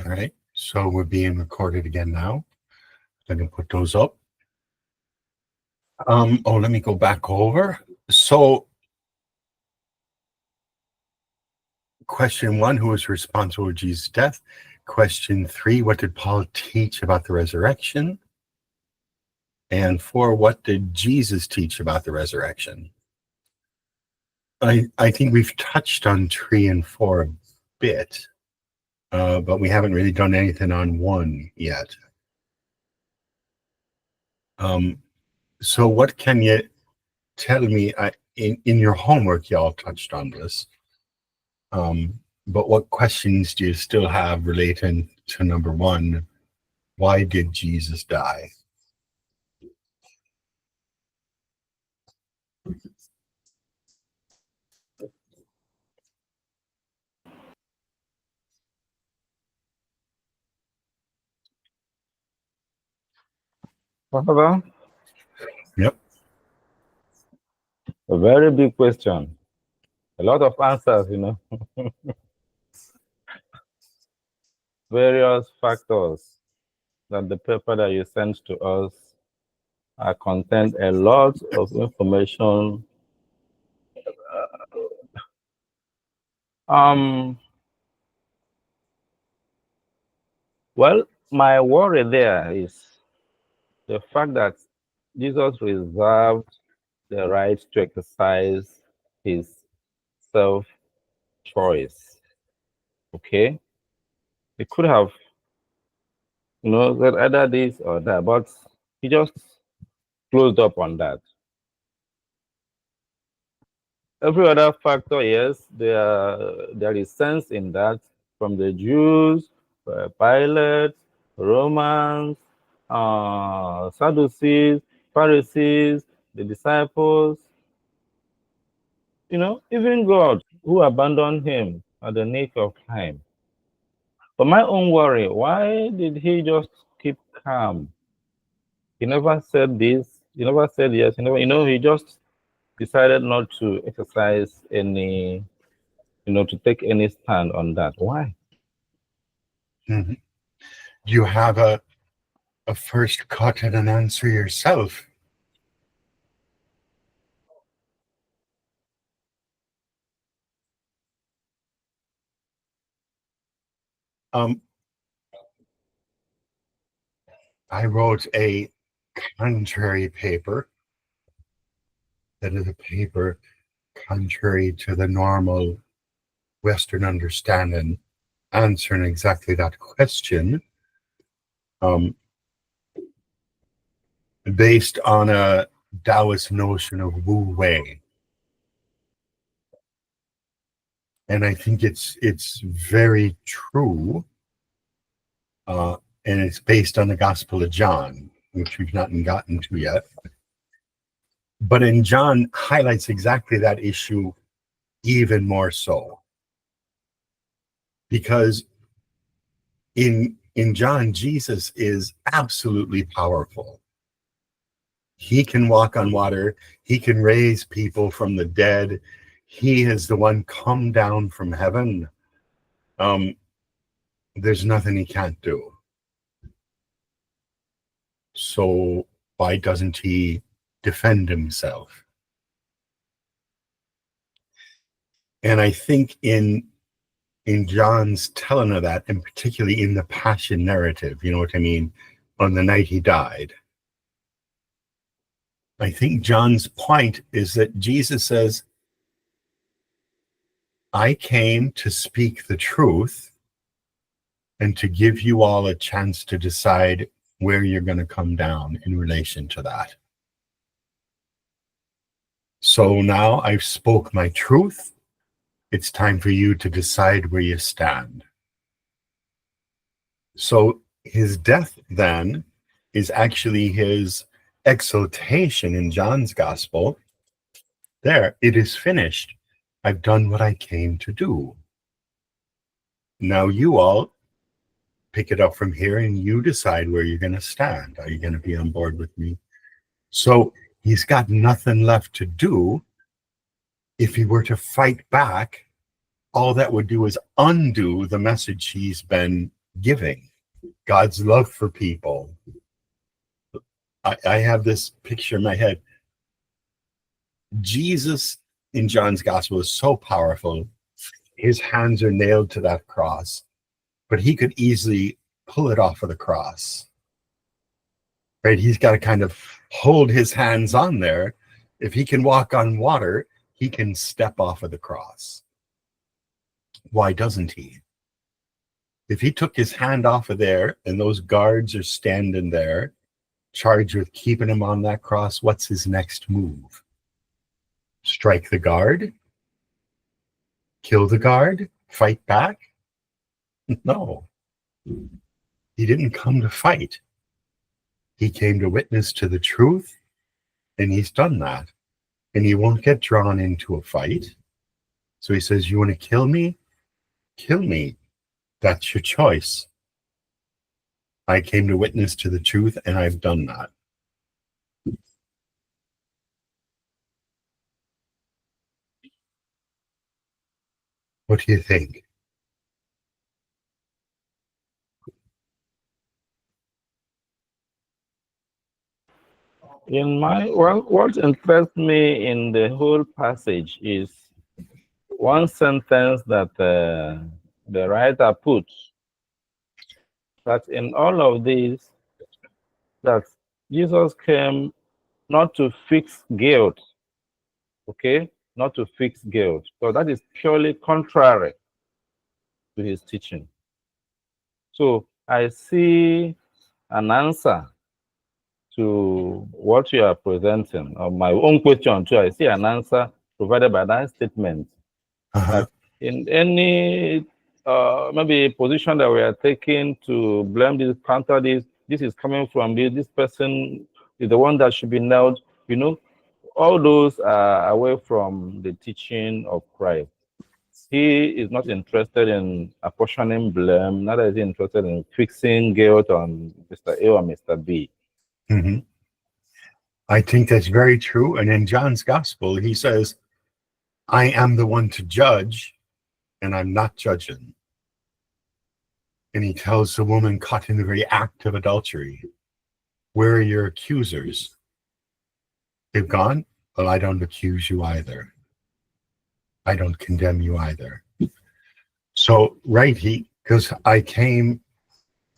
All right, so we're being recorded again now. I'm going to put those up. Let me go back over. So, question 1, who was responsible for Jesus' death? Question 3, what did Paul teach about the resurrection? And 4, what did Jesus teach about the resurrection? I think we've touched on 3 and 4 a bit, but we haven't really done anything on 1 yet. So what can you tell me? In your homework, y'all touched on this. But what questions do you still have relating to number 1? Why did Jesus die? Father? Yep. A very big question. A lot of answers, Various factors that the paper that you sent to us contains a lot of information. Well, my worry there is the fact that Jesus reserved the right to exercise his self-choice. Okay? He could have, said either this or that, but he just closed up on that. Every other factor, yes, there is sense in that from the Jews, Pilate, Romans, Sadducees, Pharisees, the disciples, even God, who abandoned him at the nick of time. But my own worry, why did he just keep calm? He never said this, he never said yes, he just decided not to exercise any, to take any stand on that. Why? Mm-hmm. You have a first cut at an answer yourself. I wrote a contrary paper. That is a paper contrary to the normal Western understanding, answering exactly that question, based on a Taoist notion of Wu Wei. And I think it's very true, and it's based on the Gospel of John, which we've not gotten to yet. But in John highlights exactly that issue even more so. Because in John, Jesus is absolutely powerful. He can walk on water. He can raise people from the dead. He is the one come down from heaven. There's nothing he can't do. So why doesn't he defend himself? And I think in John's telling of that, and particularly in the Passion narrative, you know what I mean, on the night he died, I think John's point is that Jesus says, I came to speak the truth and to give you all a chance to decide where you're going to come down in relation to that. So now I've spoke my truth. It's time for you to decide where you stand. So his death then is actually his exaltation in John's gospel. There, it is finished. I've done what I came to do. Now you all pick it up from here and you decide where you're going to stand. Are you going to be on board with me? So he's got nothing left to do. If he were to fight back, all that would do is undo the message he's been giving, God's love for people. I have this picture in my head. Jesus in John's gospel is so powerful. His hands are nailed to that cross, but he could easily pull it off of the cross. Right? He's got to kind of hold his hands on there. If he can walk on water, he can step off of the cross. Why doesn't he? If he took his hand off of there and those guards are standing there, charged with keeping him on that cross, what's his next move? Strike the guard? Kill the guard? Fight back? No. He didn't come to fight. He came to witness to the truth, and he's done that. And he won't get drawn into a fight. So he says, you want to kill me? Kill me. That's your choice. I came to witness to the truth, and I've done that. What do you think? What interests me in the whole passage is one sentence that the writer puts, that in all of this, that Jesus came not to fix guilt, okay? Not to fix guilt. So that is purely contrary to his teaching. So I see an answer to what you are presenting, or my own question too. I see an answer provided by that statement. That in any maybe position that we are taking to blame this, counter this is coming from this person is the one that should be nailed, all those are away from the teaching of Christ. He is not interested in apportioning blame, neither is he interested in fixing guilt on Mr. A or Mr. B. Mm-hmm. I think that's very true. And in John's gospel, he says, I am the one to judge, and I'm not judging. And he tells the woman caught in the very act of adultery, where are your accusers? They've gone? Well, I don't accuse you either. I don't condemn you either. So, right, because I came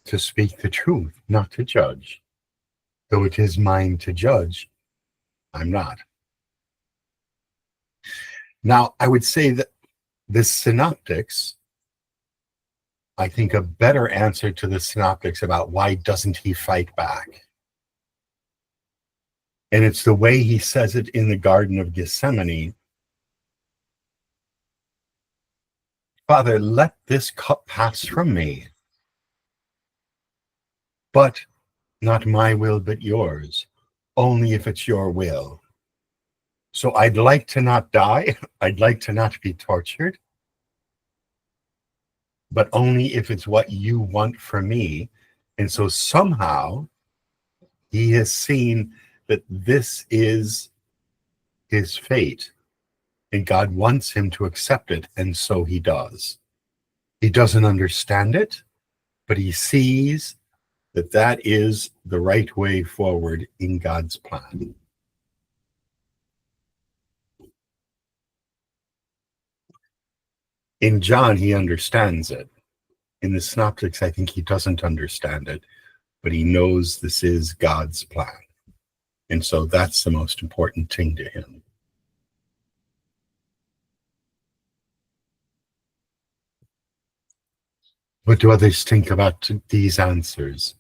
to speak the truth, not to judge. Though it is mine to judge, I'm not. Now, I would say that the synoptics, I think a better answer to the synoptics about why doesn't he fight back. And it's the way he says it in the Garden of Gethsemane. Father, let this cup pass from me. But not my will, but yours, only if it's your will. So I'd like to not die. I'd like to not be tortured, but only if it's what you want for me. And so somehow he has seen that this is his fate, and God wants him to accept it, and so he does. He doesn't understand it, but he sees that that is the right way forward in God's plan. In John, he understands it. In the Synoptics, I think he doesn't understand it, but he knows this is God's plan. And so that's the most important thing to him. What do others think about these answers?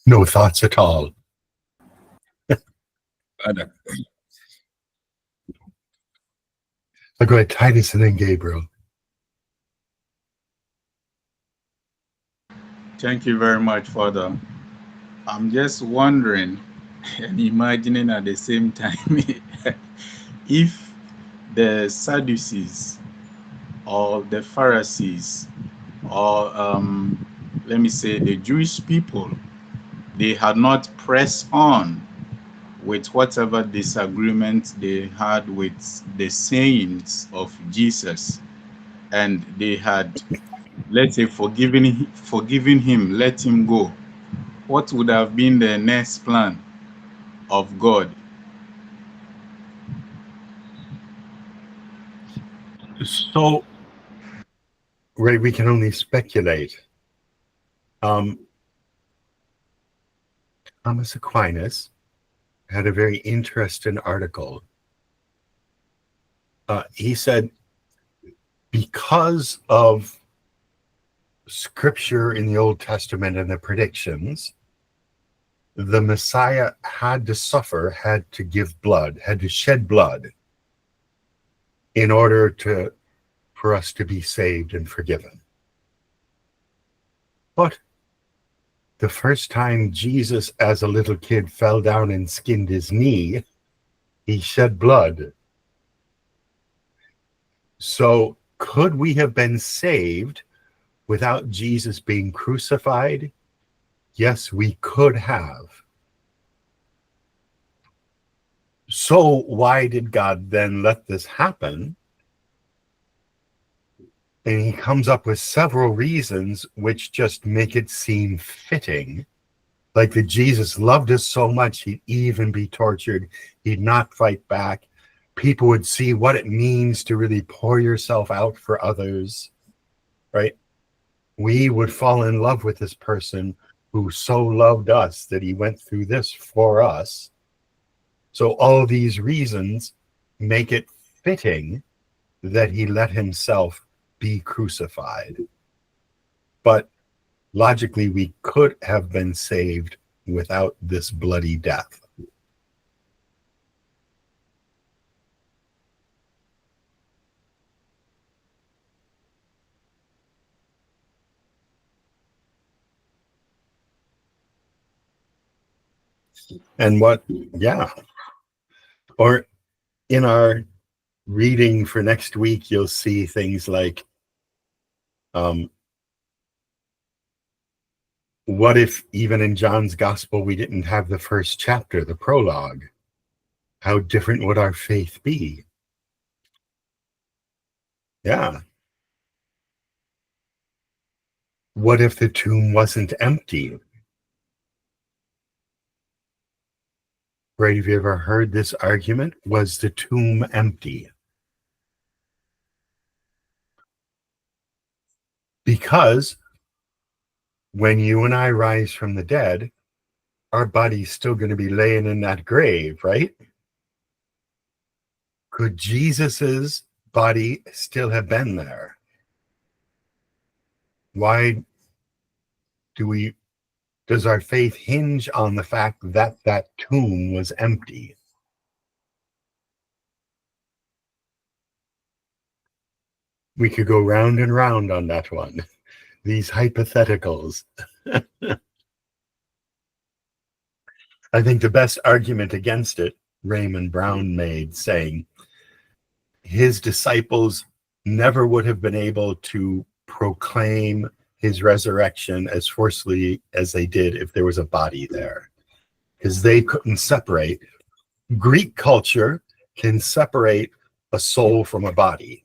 No thoughts at all. I'll go ahead, Titus and then Gabriel. Thank you very much, Father. I'm just wondering and imagining at the same time if the Sadducees or the Pharisees or let me say, the Jewish people, they had not pressed on with whatever disagreement they had with the sayings of Jesus, and they had, let's say, forgiven him, let him go, what would have been the next plan of God? So, right, we can only speculate. Thomas Aquinas had a very interesting article. He said, because of scripture in the Old Testament and the predictions, the Messiah had to suffer, had to give blood, had to shed blood in order for us to be saved and forgiven. But the first time Jesus, as a little kid, fell down and skinned his knee, he shed blood. So could we have been saved without Jesus being crucified? Yes, we could have. So why did God then let this happen? And he comes up with several reasons which just make it seem fitting. Like that Jesus loved us so much, he'd even be tortured. He'd not fight back. People would see what it means to really pour yourself out for others, right? We would fall in love with this person who so loved us that he went through this for us. So all these reasons make it fitting that he let himself be crucified. But logically, we could have been saved without this bloody death. And or in our reading for next week, you'll see things like, what if even in John's gospel we didn't have the first chapter, the prologue? How different would our faith be? Yeah. What if the tomb wasn't empty? Right, have you ever heard this argument? Was the tomb empty? Because when you and I rise from the dead, our body's still going to be laying in that grave, right? Could Jesus's body still have been there? Why does our faith hinge on the fact that that tomb was empty? We could go round and round on that one. These hypotheticals. I think the best argument against it, Raymond Brown made, saying his disciples never would have been able to proclaim his resurrection as forcefully as they did if there was a body there, because they couldn't separate. Greek culture can separate a soul from a body.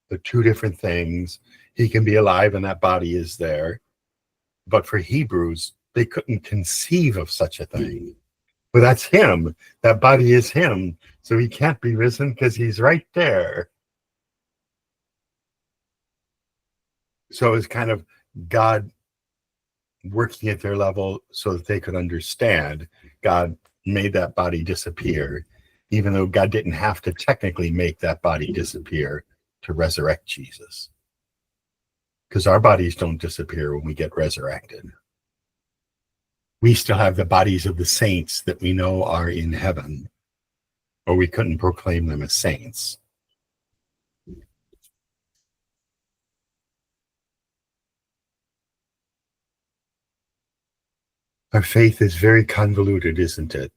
They're two different things. He can be alive and that body is there. But for Hebrews, they couldn't conceive of such a thing. But that's him. That body is him. So he can't be risen because he's right there. So it's kind of God working at their level so that they could understand. God made that body disappear, even though God didn't have to technically make that body disappear to resurrect Jesus. Because our bodies don't disappear when we get resurrected. We still have the bodies of the saints that we know are in heaven, or we couldn't proclaim them as saints. Our faith is very convoluted, isn't it?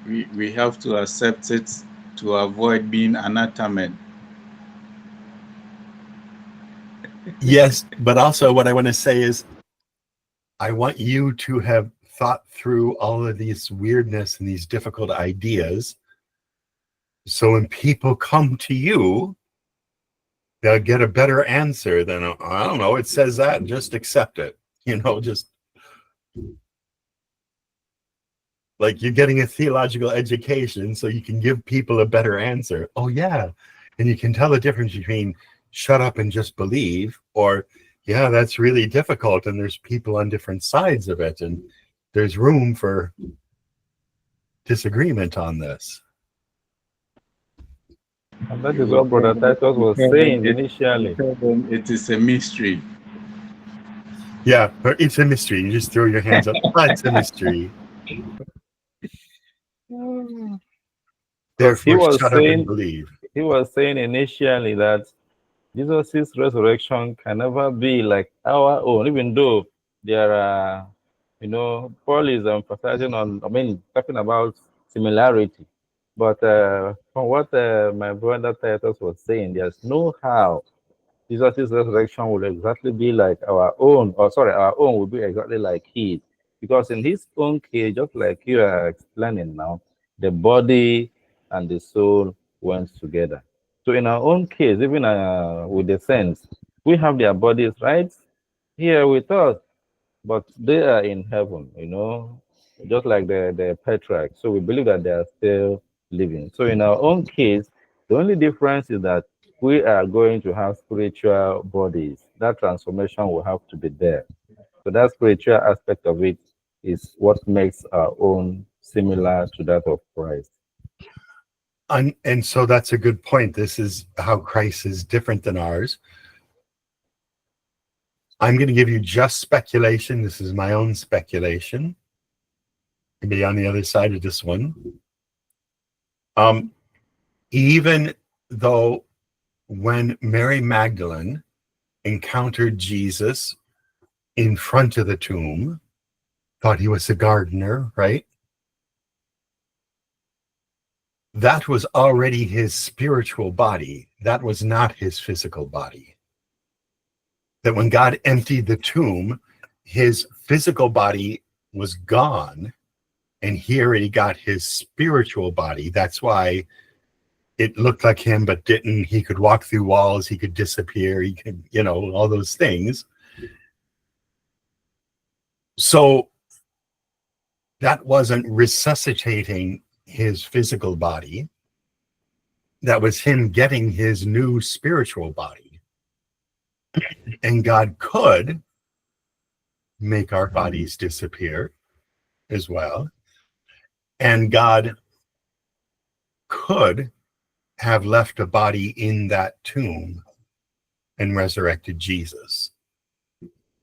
We have to accept it to avoid being anathema. Yes, but also what I want to say is I want you to have thought through all of these weirdness and these difficult ideas. So when people come to you, they'll get a better answer than, I don't know, it says that, just accept it. Just like you're getting a theological education so you can give people a better answer. Oh, yeah. And you can tell the difference between shut up and just believe, or, yeah, that's really difficult. And there's people on different sides of it. And there's room for disagreement on this. And that is what Brother Titus was saying initially. It is a mystery. Yeah, it's a mystery. You just throw your hands up. It's a mystery. Therefore, shut up and believe. He was saying initially that Jesus' resurrection can never be like our own, even though there are, Paul is emphasizing on, talking about similarity. But from what my brother Titus was saying, there's no how Jesus' resurrection will exactly be like our own, our own will be exactly like his. Because in his own case, just like you are explaining now, the body and the soul went together. So in our own case, even with the saints, we have their bodies right here with us, but they are in heaven, just like the patriarchs. So we believe that they are still living. So in our own case, the only difference is that we are going to have spiritual bodies. That transformation will have to be there. So that spiritual aspect of it is what makes our own similar to that of Christ. And so that's a good point. This is how Christ is different than ours. I'm going to give you just speculation. This is my own speculation. Maybe on the other side of this one. Even though when Mary Magdalene encountered Jesus in front of the tomb, thought he was a gardener, right? That was already his spiritual body. That was not his physical body. That when God emptied the tomb, his physical body was gone, and here he got his spiritual body. That's why it looked like him, but didn't. He could walk through walls, he could disappear, he could, all those things. So that wasn't resuscitating his physical body. That was him getting his new spiritual body. And God could make our bodies disappear as well. And God could have left a body in that tomb and resurrected Jesus.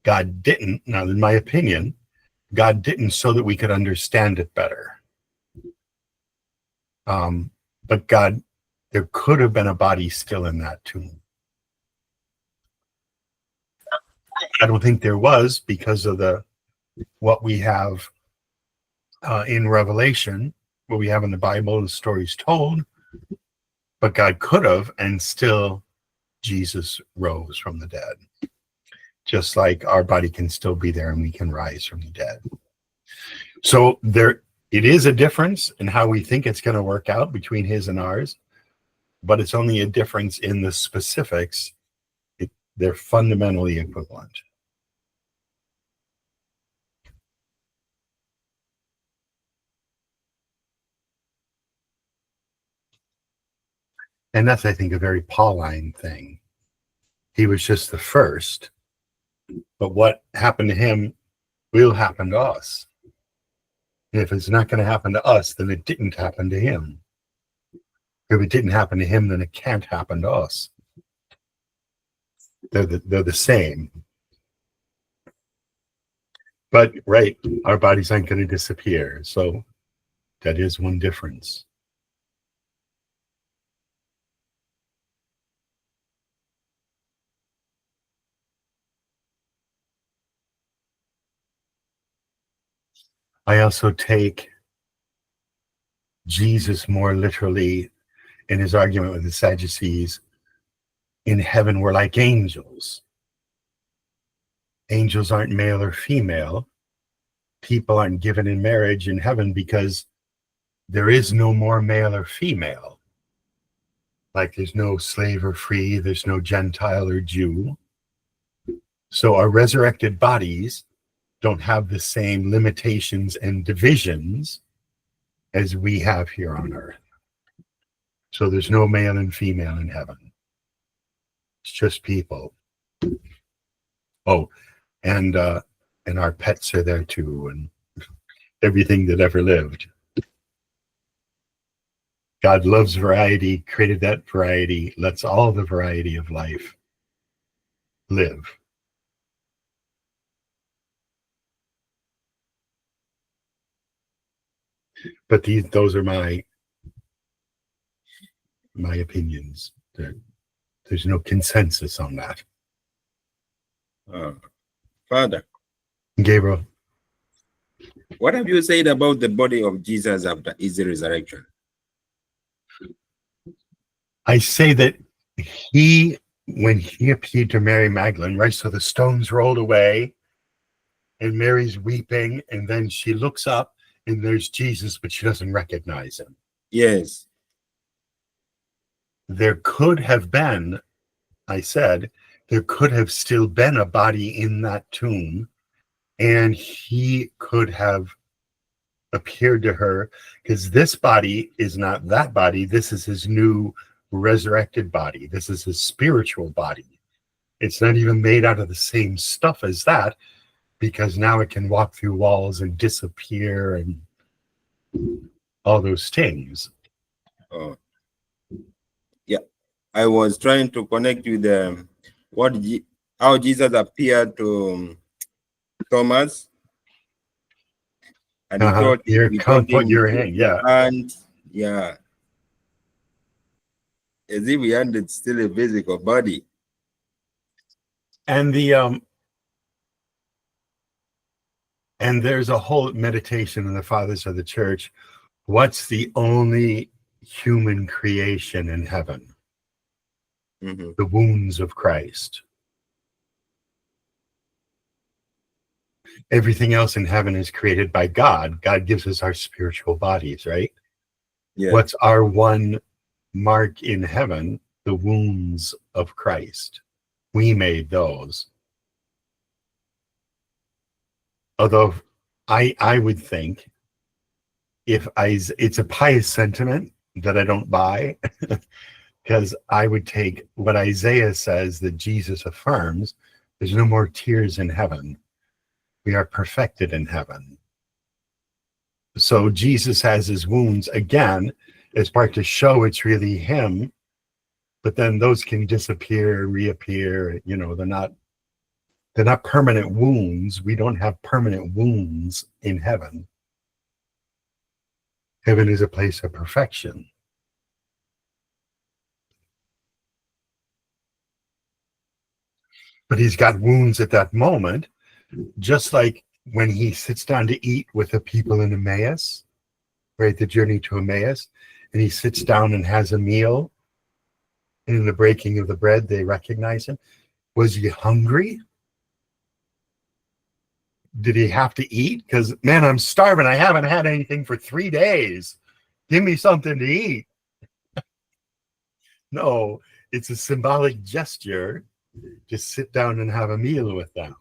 God didn't. Now, in my opinion, God didn't so that we could understand it better. But God, there could have been a body still in that tomb. I don't think there was because of what we have in Revelation, what we have in the Bible, the stories told. But God could have, and still Jesus rose from the dead. Just like our body can still be there and we can rise from the dead. So it is a difference in how we think it's going to work out between his and ours, but it's only a difference in the specifics. They're fundamentally equivalent. And that's, I think, a very Pauline thing. He was just the first, but what happened to him will happen to us. And if it's not going to happen to us, then it didn't happen to him. If it didn't happen to him, then it can't happen to us. They're the same. But, right, our bodies aren't going to disappear. So that is one difference. I also take Jesus more literally in his argument with the Sadducees, in heaven we're like angels. Angels aren't male or female. People aren't given in marriage in heaven because there is no more male or female. Like there's no slave or free, there's no Gentile or Jew. So our resurrected bodies don't have the same limitations and divisions as we have here on earth. So there's no male and female in heaven. It's just people. Oh, and our pets are there too, and everything that ever lived. God loves variety, created that variety, lets all the variety of life live. But those are my opinions. There's no consensus on that. Father, Gabriel, what have you said about the body of Jesus after his resurrection? I say that when he appeared to Mary Magdalene, right, so the stones rolled away and Mary's weeping, and then she looks up and there's Jesus, but she doesn't recognize him. Yes. There could have been, I said, there could have still been a body in that tomb, and he could have appeared to her, because this body is not that body. This is his new resurrected body. This is his spiritual body. It's not even made out of the same stuff as that, because now it can walk through walls and disappear and all those things. Oh. Yeah, I was trying to connect with how Jesus appeared to Thomas, and he thought Here, come put your hand, yeah. And yeah, as if we had still a physical body. And and there's a whole meditation in the Fathers of the Church. What's the only human creation in heaven? Mm-hmm. The wounds of Christ. Everything else in heaven is created by God. God gives us our spiritual bodies, right? Yeah. What's our one mark in heaven? The wounds of Christ. We made those. Although I would think it's a pious sentiment that I don't buy, because I would take what Isaiah says that Jesus affirms: there's no more tears in heaven. We are perfected in heaven. So Jesus has his wounds again as part to show it's really him, but then those can disappear, reappear. You know, they're not permanent wounds. We don't have permanent wounds in heaven. Heaven is a place of perfection. But he's got wounds at that moment, just like when he sits down to eat with the people in Emmaus, right? The journey to Emmaus, and he sits down and has a meal. And in the breaking of the bread, they recognize him. Was he hungry? Did he have to eat? Because, man, I'm starving. I haven't had anything for 3 days. Give me something to eat. No, it's a symbolic gesture to sit down and have a meal with them.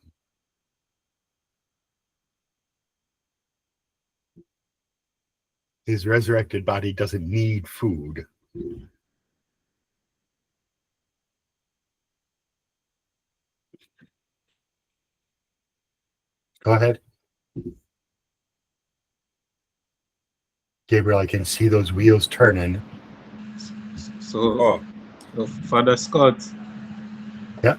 His resurrected body doesn't need food. Go ahead. Gabriel, I can see those wheels turning. So, Father Scott. Yeah.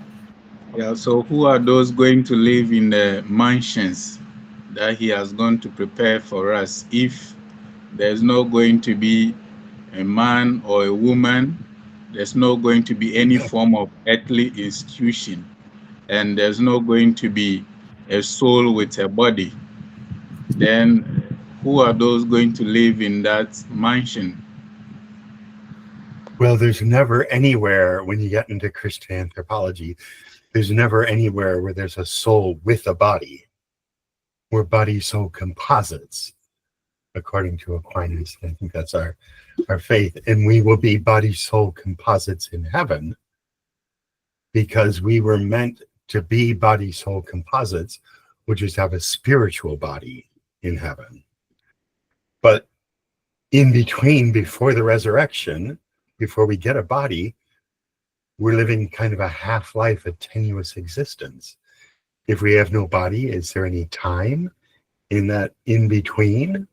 Yeah, so who are those going to live in the mansions that he has gone to prepare for us if there's not going to be a man or a woman, there's not going to be any form of earthly institution, and there's not going to be a soul with a body? Then who are those going to live in that mansion? Well, there's never anywhere, when you get into Christian anthropology, there's never anywhere where there's a soul with a body. We're body-soul composites, according to Aquinas. I think that's our faith. And we will be body-soul composites in heaven, because we were meant to be body-soul composites, which is to have a spiritual body in heaven. But in between, before the resurrection, before we get a body, we're living kind of a half-life, a tenuous existence. If we have no body, is there any time in that in-between?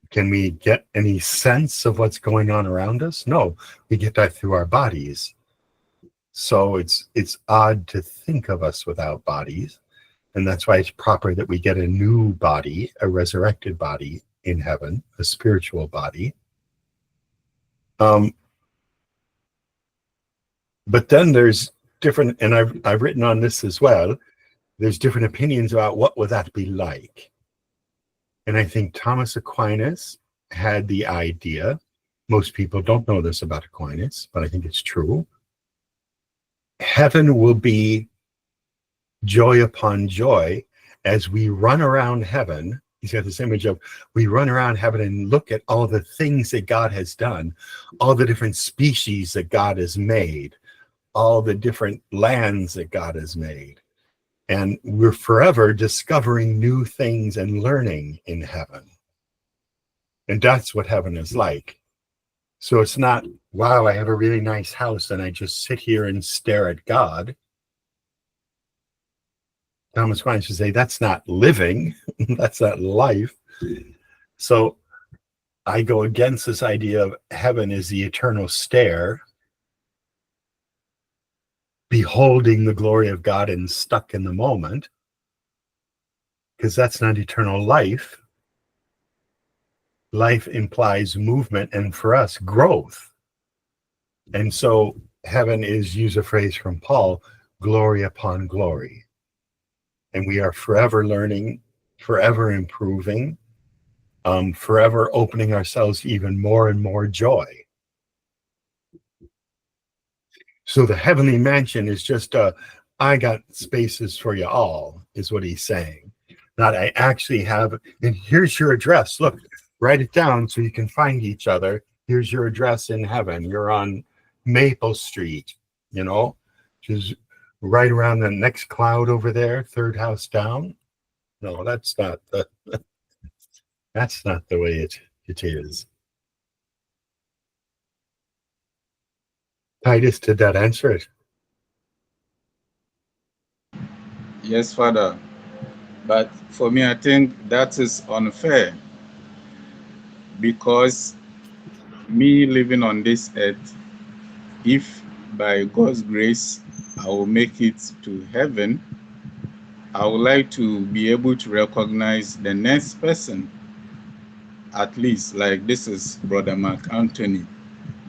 Can we get any sense of what's going on around us? No, we get that through our bodies. So it's odd to think of us without bodies. And that's why it's proper that we get a new body, a resurrected body in heaven, a spiritual body. But then there's different, and I've written on this as well, there's different opinions about what would that be like. And I think Thomas Aquinas had the idea, most people don't know this about Aquinas, but I think it's true. Heaven will be joy upon joy as we run around heaven. He's got this image of we run around heaven and look at all the things that God has done, all the different species that God has made, all the different lands that God has made. And we're forever discovering new things and learning in heaven. And that's what heaven is like. So it's not, wow, I have a really nice house and I just sit here and stare at God. Thomas Aquinas would say that's not living, that's not life. So I go against this idea of heaven is the eternal stare, beholding the glory of God and stuck in the moment, because that's not eternal life. Life implies movement, and for us, growth. And so heaven is, use a phrase from Paul, glory upon glory. And we are forever learning, forever improving, forever opening ourselves to even more and more joy. So the heavenly mansion is just I got spaces for you all, is what he's saying. Not I actually have, and here's your address. Look, write it down so you can find each other. Here's your address in heaven. You're on Maple Street, you know, which is right around the next cloud over there, third house down. No, that's not the that's not the way it is. Titus, did that answer it? Yes, Father. But for me, I think that is unfair, because me living on this earth, if by God's grace I will make it to heaven, I would like to be able to recognize the next person. At least, like, this is Brother Mark Anthony,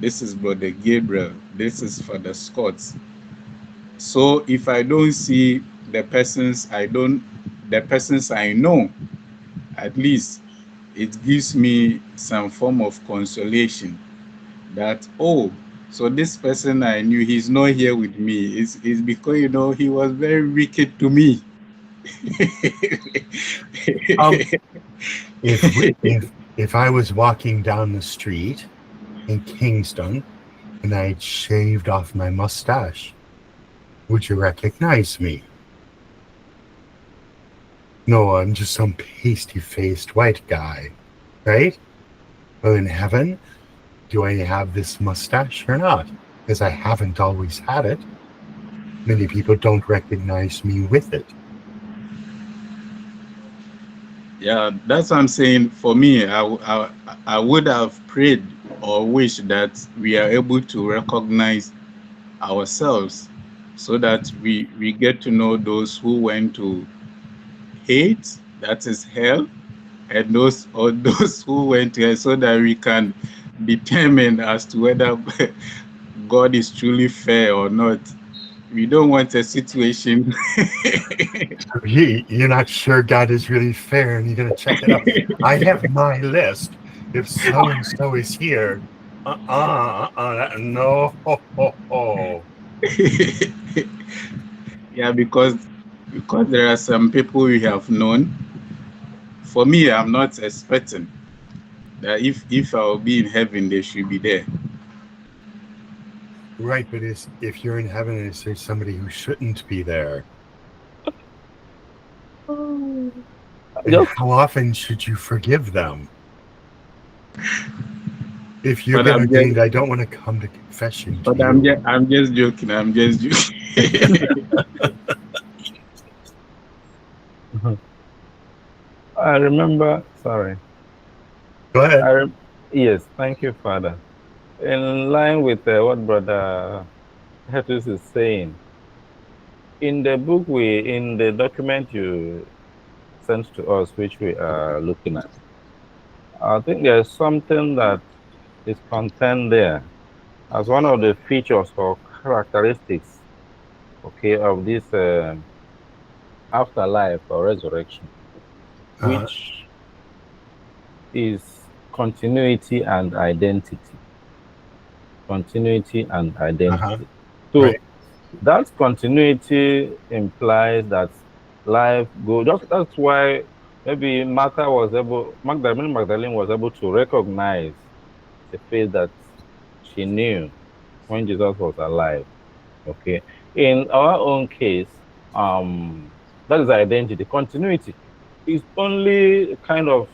this is Brother Gabriel, this is Father Scott. So if I don't see the persons I know, at least it gives me some form of consolation that, oh, so this person I knew, he's not here with me. It's because, you know, he was very wicked to me. If I was walking down the street in Kingston and I had shaved off my mustache, would you recognize me? No, I'm just some pasty-faced white guy, right? Well, in heaven, do I have this mustache or not? Because I haven't always had it. Many people don't recognize me with it. Yeah, that's what I'm saying. For me, I would have prayed or wished that we are able to recognize ourselves, so that we get to know those who went to hate, that is hell, and those who went to hell, so that we can determine as to whether God is truly fair or not. We don't want a situation. You're not sure God is really fair, and you're going to check it out. I have my list. If so and so is here, no. Yeah, because there are some people we have known. For me, I'm not expecting that if I'll be in heaven, they should be there. Right, but if you're in heaven and there's somebody who shouldn't be there, then how often should you forgive them? If you're going to think, I don't want to come to confession to you. I'm just joking. I'm just joking. I remember, sorry. Go ahead. Yes, thank you, Father. In line with what Brother Hetus is saying, in the book in the document you sent to us, which we are looking at, I think there's something that is contained there as one of the features or characteristics, okay, of this afterlife or resurrection, which is continuity and identity. Continuity and identity. So right. That continuity implies that life goes. That's why maybe Magdalene was able to recognize the faith that she knew when Jesus was alive. Okay. In our own case, that is identity. Continuity is only kind of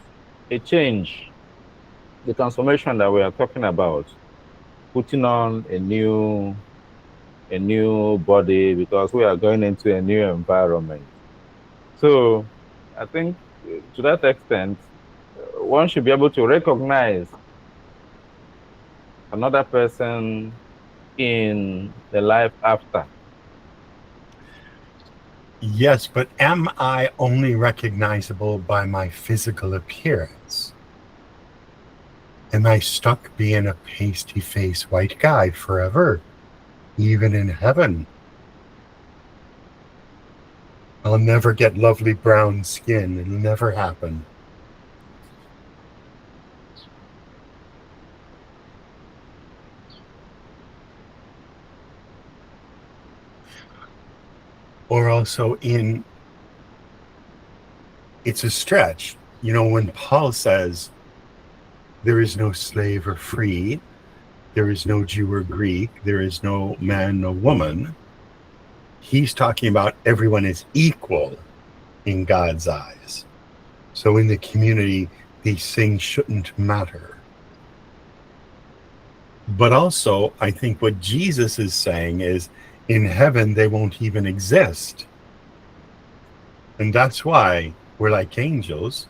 a change, the transformation that we are talking about, putting on a new body because we are going into a new environment. So I think to that extent, one should be able to recognize another person in the life after. Yes, but am I only recognizable by my physical appearance? Am I stuck being a pasty-faced white guy forever, even in heaven? I'll never get lovely brown skin. It'll never happen. Or also it's a stretch. You know, when Paul says, there is no slave or free, there is no Jew or Greek, there is no man, no woman, he's talking about everyone is equal in God's eyes. So in the community, these things shouldn't matter. But also, I think what Jesus is saying is, in heaven, they won't even exist. And that's why we're like angels.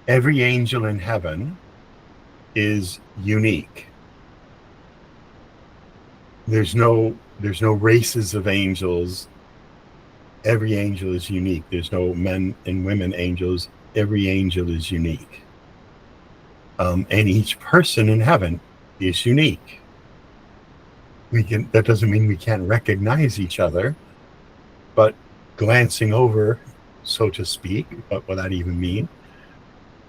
Every angel in heaven is unique. There's no races of angels. Every angel is unique. There's no men and women angels. Every angel is unique. And each person in heaven is unique. That doesn't mean we can't recognize each other, but glancing over, so to speak, what will that even mean?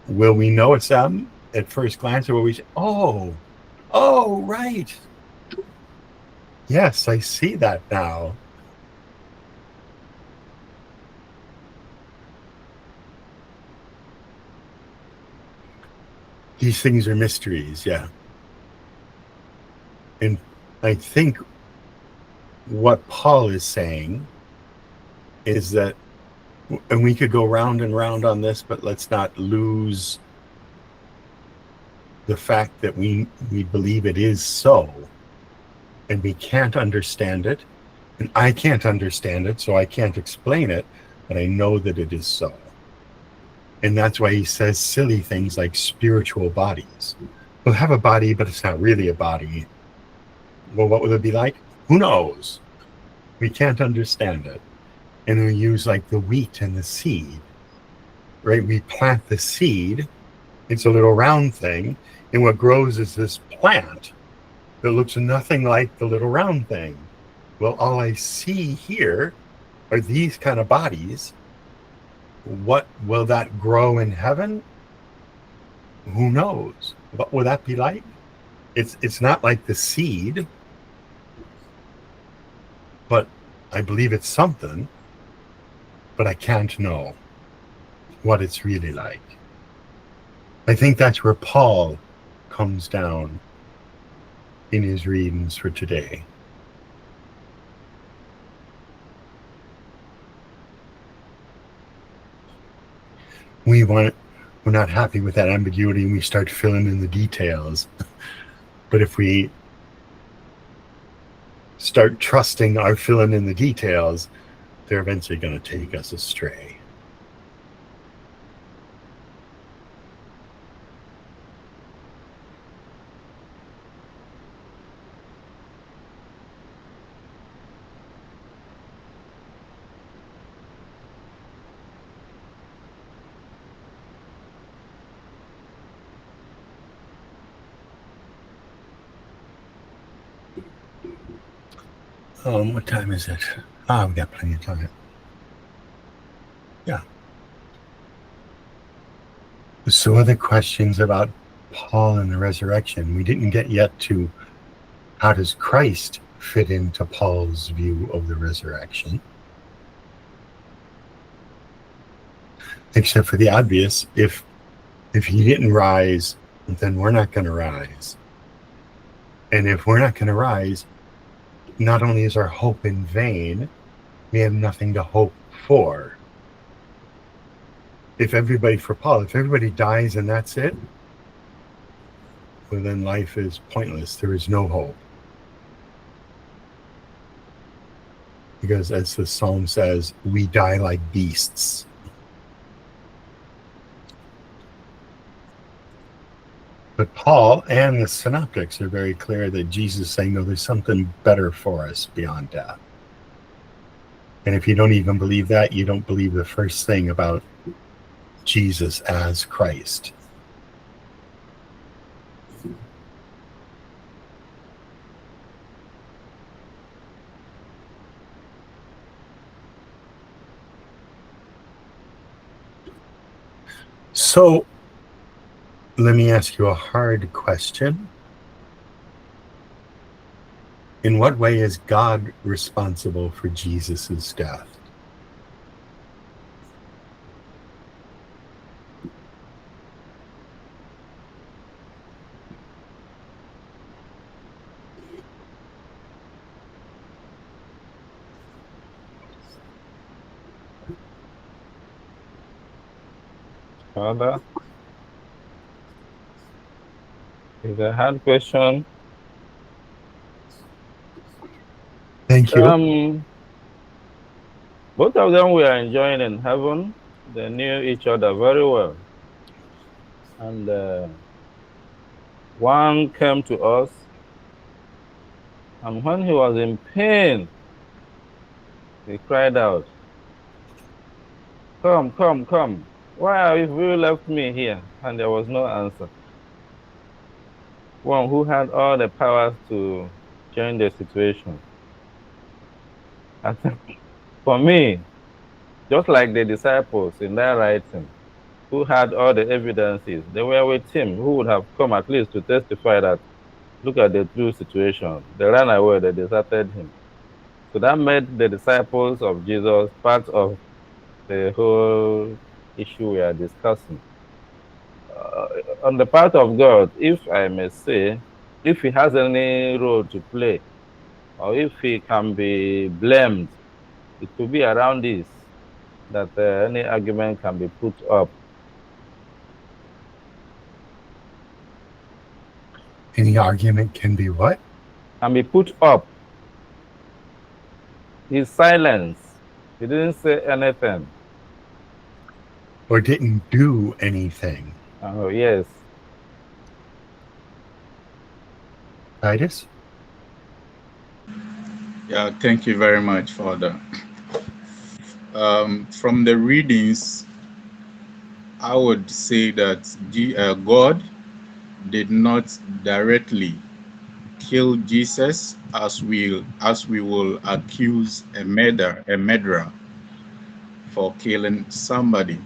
Will we know it's them at first glance, or will we say, oh, right. Yes, I see that now. These things are mysteries, yeah. And I think what Paul is saying is that, and we could go round and round on this, but let's not lose the fact that we believe it is so, and we can't understand it, and I can't understand it, so I can't explain it, but I know that it is so. And that's why he says silly things like spiritual bodies. We'll have a body, but it's not really a body. Well, what will it be like? Who knows? We can't understand it. And we use like the wheat and the seed, right? We plant the seed. It's a little round thing. And what grows is this plant that looks nothing like the little round thing. well, all I see here are these kind of bodies. What will that grow in heaven? Who knows? What will that be like? It's not like the seed, but I believe it's something, but I can't know what it's really like. I think that's where Paul comes down in his readings for today. We're not happy with that ambiguity, and we start filling in the details. But if we start trusting our filling in the details, they're eventually going to take us astray. What time is it? We got plenty of time. Yeah. So other questions about Paul and the resurrection. We didn't get yet to how does Christ fit into Paul's view of the resurrection? Except for the obvious, if he didn't rise, then we're not going to rise. And if we're not going to rise, not only is our hope in vain, we have nothing to hope for. If everybody dies and that's it, well, then life is pointless. There is no hope. Because as the psalm says, we die like beasts. But Paul and the synoptics are very clear that Jesus is saying, no, there's something better for us beyond death. And if you don't even believe that, you don't believe the first thing about Jesus as Christ. So, let me ask you a hard question. In what way is God responsible for Jesus' death? Father, it's a hard question. Thank you. Both of them were enjoying in heaven. They knew each other very well. And one came to us, and when he was in pain, he cried out, "Come, come, come. Why have you left me here?" And there was no answer. One who had all the powers to change the situation. I think for me, just like the disciples in their writing, who had all the evidences, they were with him, who would have come at least to testify that, look at the true situation. They ran away, they deserted him. So that made the disciples of Jesus part of the whole issue we are discussing. On the part of God, if I may say, if he has any role to play, or if he can be blamed, it will be around this, that any argument can be put up. Any argument can be what? Can be put up. His silence. He didn't say anything. Or didn't do anything. Oh, yes. Titus? Yeah, thank you very much, Father. From the readings, I would say that God did not directly kill Jesus as we will accuse a murderer for killing somebody.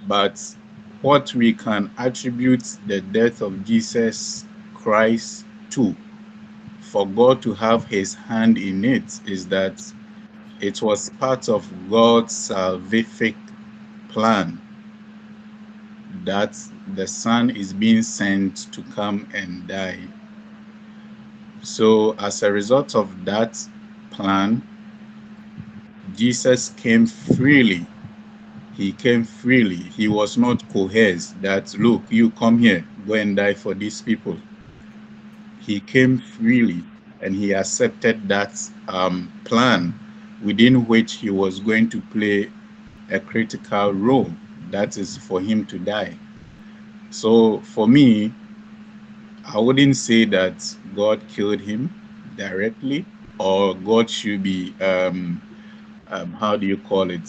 But what we can attribute the death of Jesus Christ to, for God to have his hand in it, is that it was part of God's salvific plan that the Son is being sent to come and die. So as a result of that plan, Jesus came freely. He came freely. He was not coerced that, look, you come here, go and die for these people. He came freely, and he accepted that plan within which he was going to play a critical role, that is for him to die. So for me, I wouldn't say that God killed him directly, or God should be, how do you call it?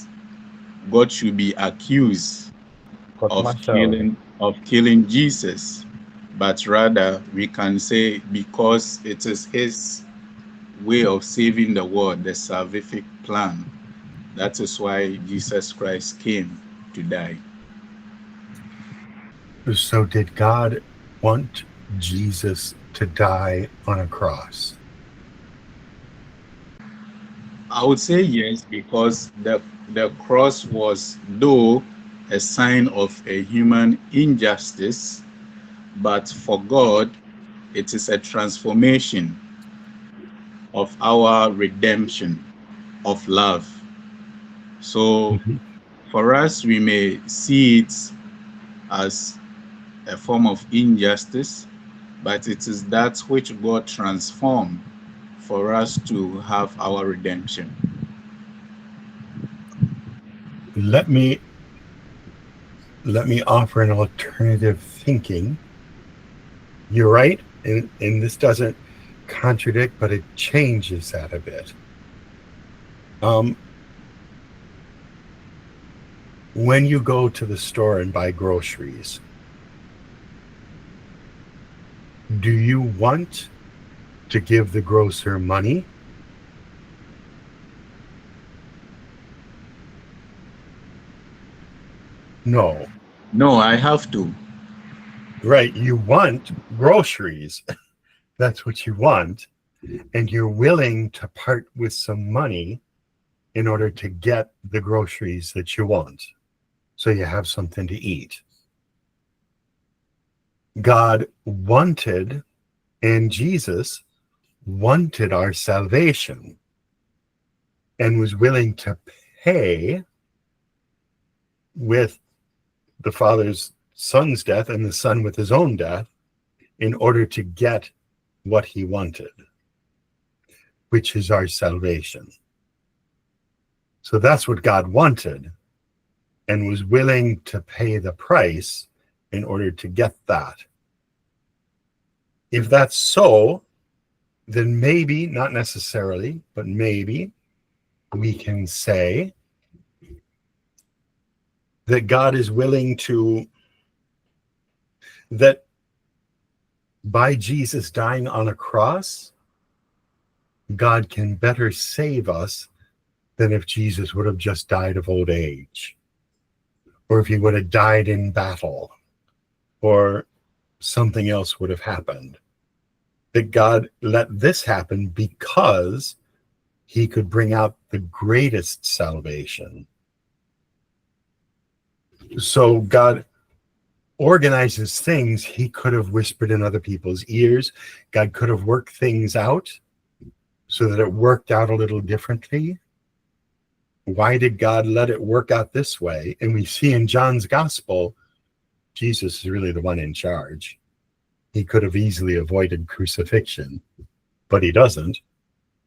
God should be accused of killing Jesus. But rather, we can say because it is his way of saving the world, the salvific plan. That is why Jesus Christ came to die. So did God want Jesus to die on a cross? I would say yes, because the cross was, though, a sign of a human injustice, but for God, it is a transformation of our redemption, of love. So for us, we may see it as a form of injustice, but it is that which God transformed for us to have our redemption. Let me offer an alternative thinking. You're right, and this doesn't contradict, but it changes that a bit. When you go to the store and buy groceries, do you want to give the grocer money? No. No, I have to. Right, you want groceries. That's what you want. And you're willing to part with some money in order to get the groceries that you want, so you have something to eat. God wanted, and Jesus wanted our salvation, and was willing to pay with the Father's Son's death and the Son with his own death in order to get what he wanted, which is our salvation. So that's what God wanted, and was willing to pay the price in order to get that. If that's so, then maybe, not necessarily, but maybe we can say that God is willing to, that by Jesus dying on a cross, God can better save us than if Jesus would have just died of old age, or if he would have died in battle, or something else would have happened. That God let this happen because he could bring out the greatest salvation. So God organizes things he could have whispered in other people's ears. God could have worked things out so that it worked out a little differently. Why did God let it work out this way? And we see in John's gospel, Jesus is really the one in charge. He could have easily avoided crucifixion, but he doesn't.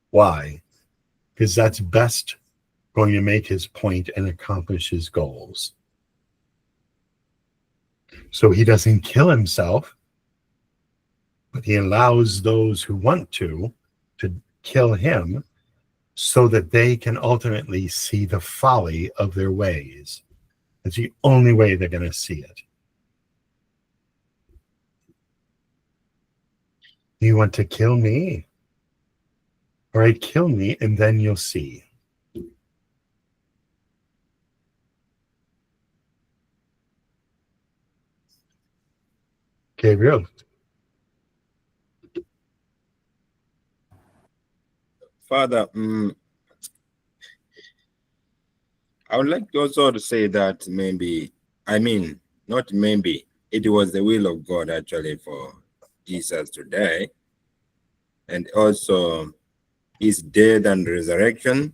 Why? Because that's best going to make his point and accomplish his goals. So he doesn't kill himself, but he allows those who want to kill him so that they can ultimately see the folly of their ways. That's the only way they're going to see it. You want to kill me? All right, kill me, and then you'll see. Gabriel. Father, I would like also to say that not maybe, it was the will of God actually for Jesus to die, and also his death and resurrection.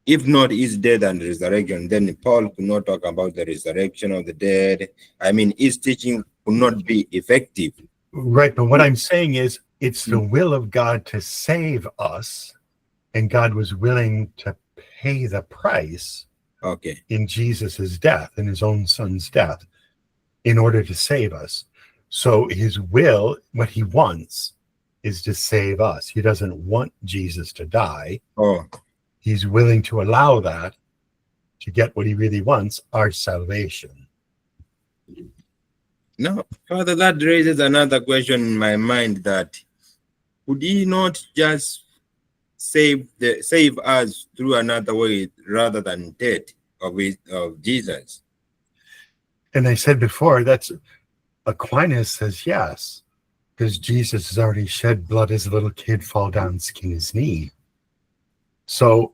If not his death and resurrection, then Paul could not talk about the resurrection of the dead. His teaching could not be effective. Right, but what I'm saying is it's the will of God to save us, and God was willing to pay the price in Jesus's death, in his own son's death, in order to save us. So his will, what he wants, is to save us. He doesn't want Jesus to die. He's willing to allow that to get what he really wants, our salvation. No, Father, that raises another question in my mind, that would he not just save us through another way rather than death of Jesus? And I said before, that's Aquinas says yes, because Jesus has already shed blood as a little kid fall down skin his knee. So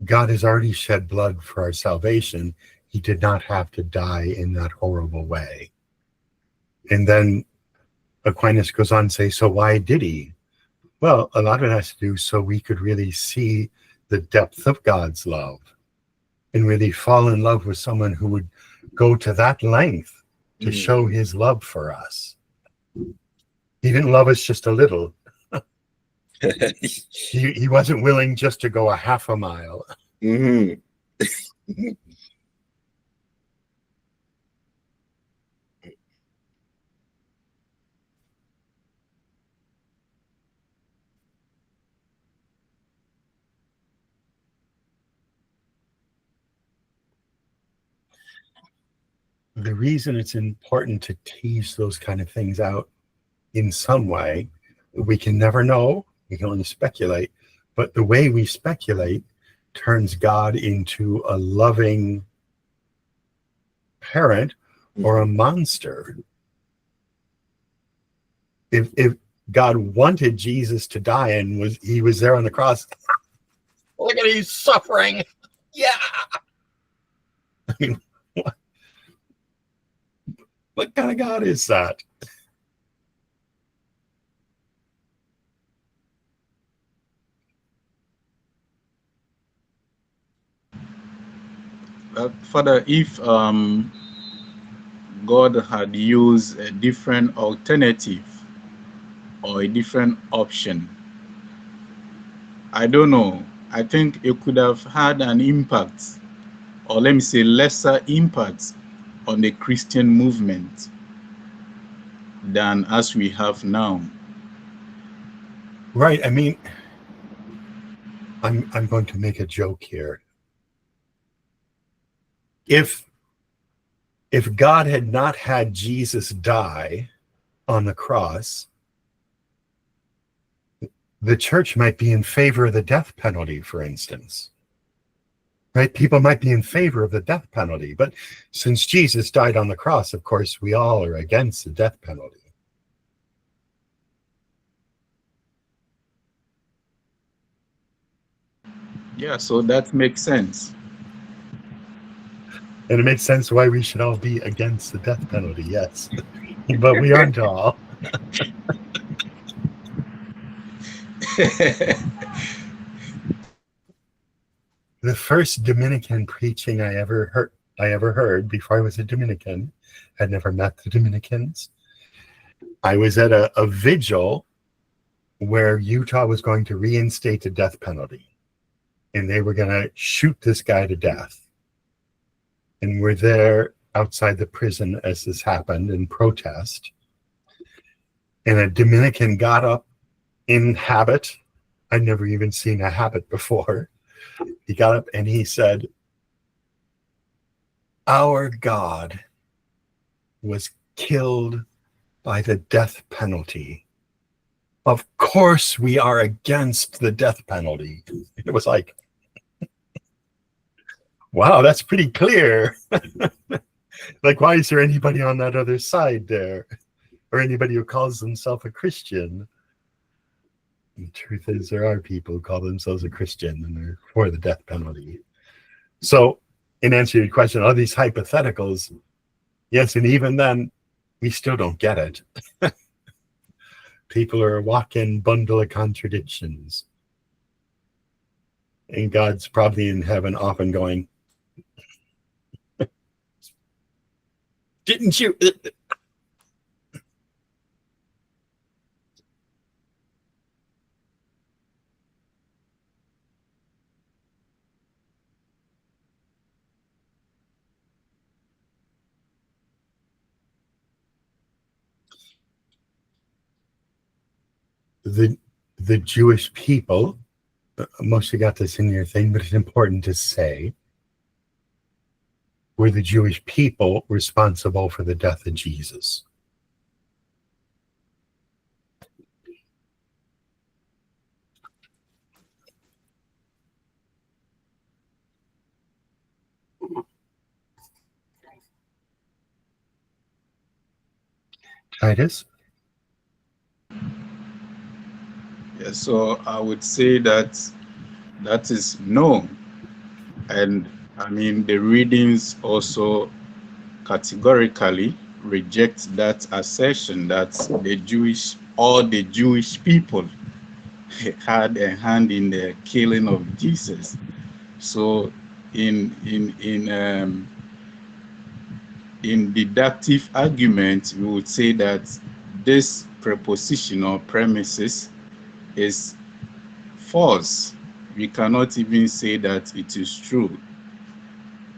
God has already shed blood for our salvation. He did not have to die in that horrible way. And then Aquinas goes on to say, so why did he? Well, a lot of it has to do so we could really see the depth of God's love and really fall in love with someone who would go to that length to show his love for us. He didn't love us just a little. He wasn't willing just to go a half a mile. The reason it's important to tease those kind of things out in some way, we can never know, we can only speculate, but the way we speculate turns God into a loving parent or a monster. If God wanted Jesus to die and he was there on the cross, look at he's suffering. Yeah. I mean, what kind of God is that? Father, if God had used a different alternative or a different option, I don't know. I think it could have had an impact, or let me say lesser impact, on the Christian movement than as we have now. Right. I mean, I'm going to make a joke here. If God had not had Jesus die on the cross, the church might be in favor of the death penalty, for instance. Right? People might be in favor of the death penalty, but since Jesus died on the cross, of course, we all are against the death penalty. Yeah, so that makes sense. And it makes sense why we should all be against the death penalty, yes. But we aren't all. The first Dominican preaching I ever heard before I was a Dominican, I'd never met the Dominicans. I was at a vigil where Utah was going to reinstate the death penalty, and they were going to shoot this guy to death. And we're there outside the prison as this happened in protest. And a Dominican got up in habit. I'd never even seen a habit before. He got up and he said, "Our God was killed by the death penalty. Of course we are against the death penalty. It was like, wow, that's pretty clear. Like, why is there anybody on that other side there? Or anybody who calls themselves a Christian? The truth is, there are people who call themselves a Christian and they're for the death penalty. So, in answer to your question, all these hypotheticals, yes, and even then, we still don't get it. People are a walk-in bundle of contradictions. And God's probably in heaven often going, didn't you? The Jewish people, most of you got this in your thing, but it's important to say, were the Jewish people responsible for the death of Jesus? Titus? Yeah, so I would say that is no. And I mean, the readings also categorically reject that assertion that all the Jewish people had a hand in the killing of Jesus. So in deductive argument, we would say that this preposition or premises is false. We cannot even say that it is true,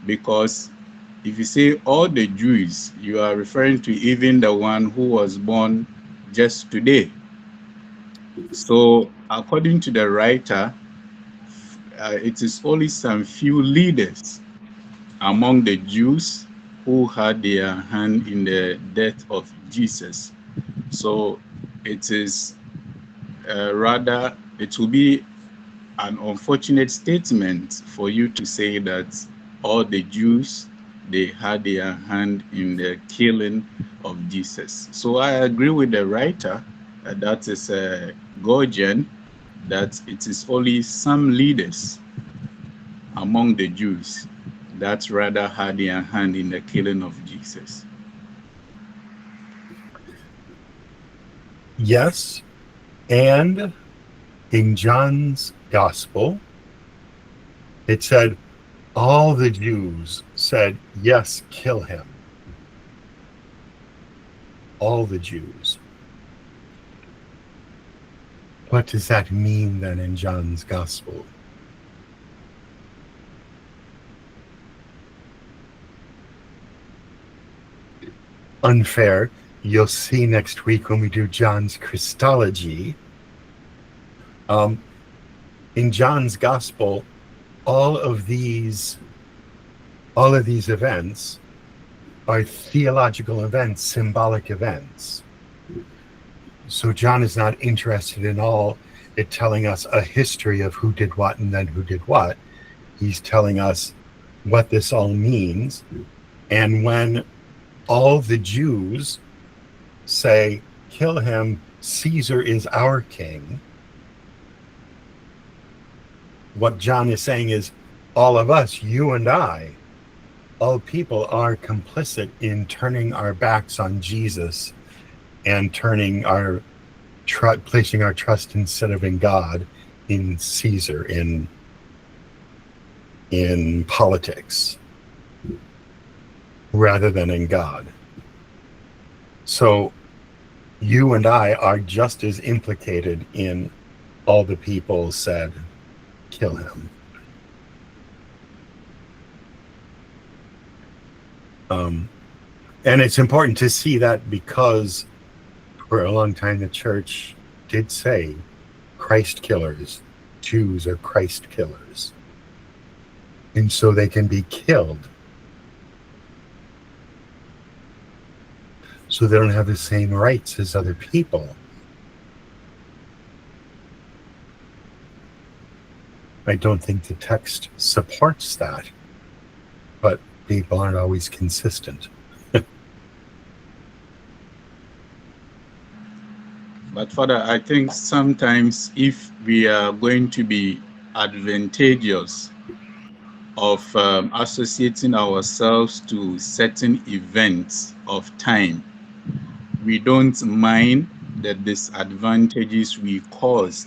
because if you say all the Jews, you are referring to even the one who was born just today. So according to the writer, it is only some few leaders among the Jews who had their hand in the death of Jesus. So it is rather, it will be an unfortunate statement for you to say that all the Jews, they had their hand in the killing of Jesus. So I agree with the writer, that is Gorgian, that it is only some leaders among the Jews that rather had their hand in the killing of Jesus. Yes, and in John's Gospel, it said all the Jews said, yes, kill him. All the Jews. What does that mean then in John's Gospel? Unfair. You'll see next week when we do John's Christology. In John's Gospel, all of these events are theological events, symbolic events. So John is not interested in all it telling us a history of who did what and then who did what. He's telling us what this all means. And when all the Jews say, kill him, Caesar is our king, what John is saying is, all of us, you and I, all people are complicit in turning our backs on Jesus and turning our placing our trust instead of in God, in Caesar, in politics, rather than in God. So you and I are just as implicated in all the people said, kill him. And it's important to see that, because for a long time the church did say Christ killers, Jews are Christ killers, and so they can be killed. so they don't have the same rights as other people. I don't think the text supports that, but people aren't always consistent. But Father, I think sometimes if we are going to be advantageous of associating ourselves to certain events of time, we don't mind the disadvantages we cause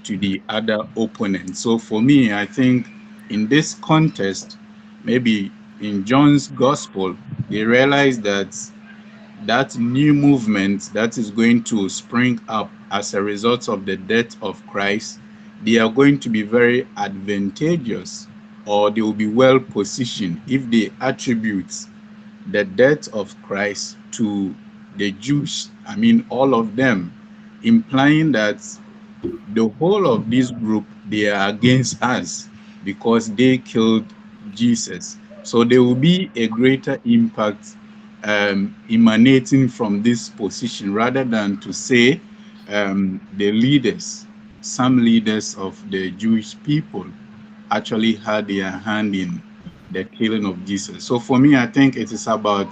to the other opponent. So for me, I think in this context, maybe in John's gospel, they realize that that new movement that is going to spring up as a result of the death of Christ, they are going to be very advantageous, or they will be well positioned if they attribute the death of Christ to the Jews. I mean, all of them, implying that the whole of this group, they are against us because they killed Jesus. So there will be a greater impact emanating from this position, rather than to say the leaders, some leaders of the Jewish people actually had their hand in the killing of Jesus. So for me, I think it is about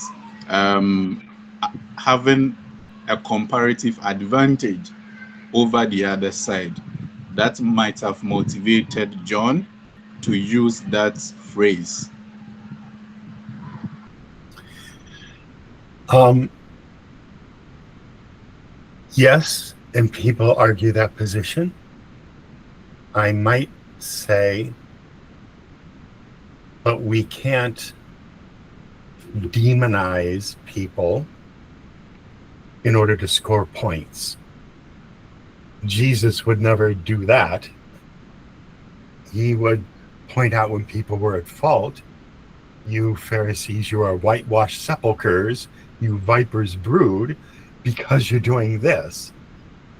having a comparative advantage over the other side. That might have motivated John to use that phrase. Yes, and people argue that position. I might say, but we can't demonize people in order to score points. Jesus would never do that. He would point out when people were at fault. You Pharisees, you are whitewashed sepulchres, you vipers brood, because you're doing this.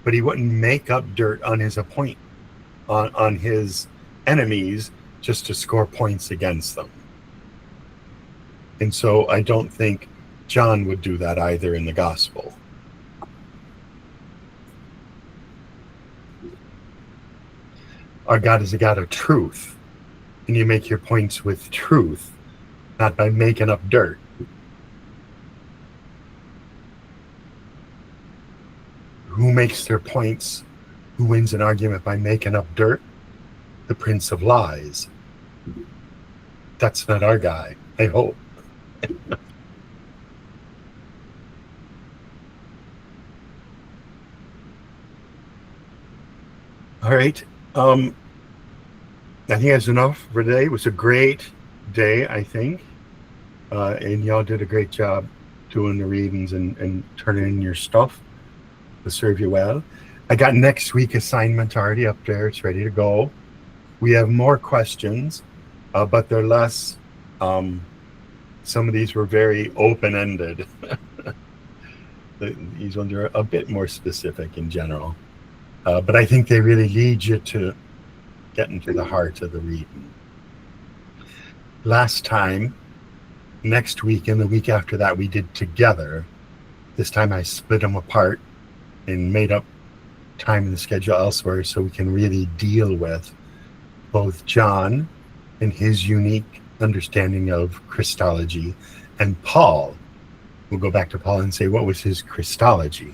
But he wouldn't make up dirt on his on his enemies just to score points against them. And so I don't think John would do that either in the gospel. Our God is a God of truth, and you make your points with truth, not by making up dirt. Who makes their points? Who wins an argument by making up dirt? The Prince of Lies. That's not our guy, I hope. All right. I think that's enough for today. It was a great day, I think. And y'all did a great job doing the readings and turning in your stuff to serve you well. I got next week assignment already up there. It's ready to go. We have more questions, but they're less. Some of these were very open-ended. These ones are a bit more specific in general. But I think they really lead you to getting to the heart of the reading. Last time, next week and the week after that, we did together. This time I split them apart and made up time in the schedule elsewhere so we can really deal with both John and his unique understanding of Christology, and Paul. We'll go back to Paul and say, what was his Christology?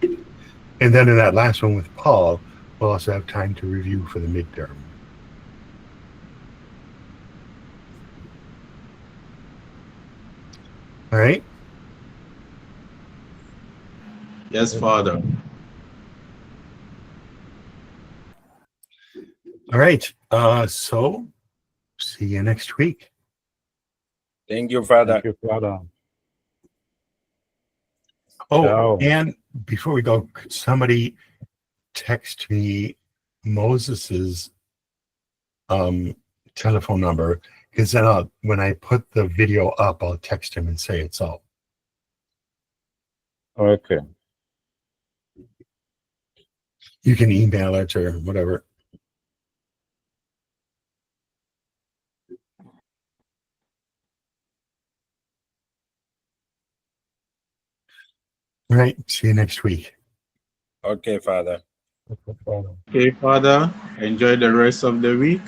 And then in that last one with Paul, we'll also have time to review for the midterm. All right? Yes, Father. All right. So see you next week. Thank you, Father. Thank you, Father. Oh, Ciao. and before we go, could somebody text me Moses's telephone number? Because then when I put the video up, I'll text him and say it's up. Okay. You can email it or whatever. All right. See you next week. Okay, Father. Okay, Father, enjoy the rest of the week.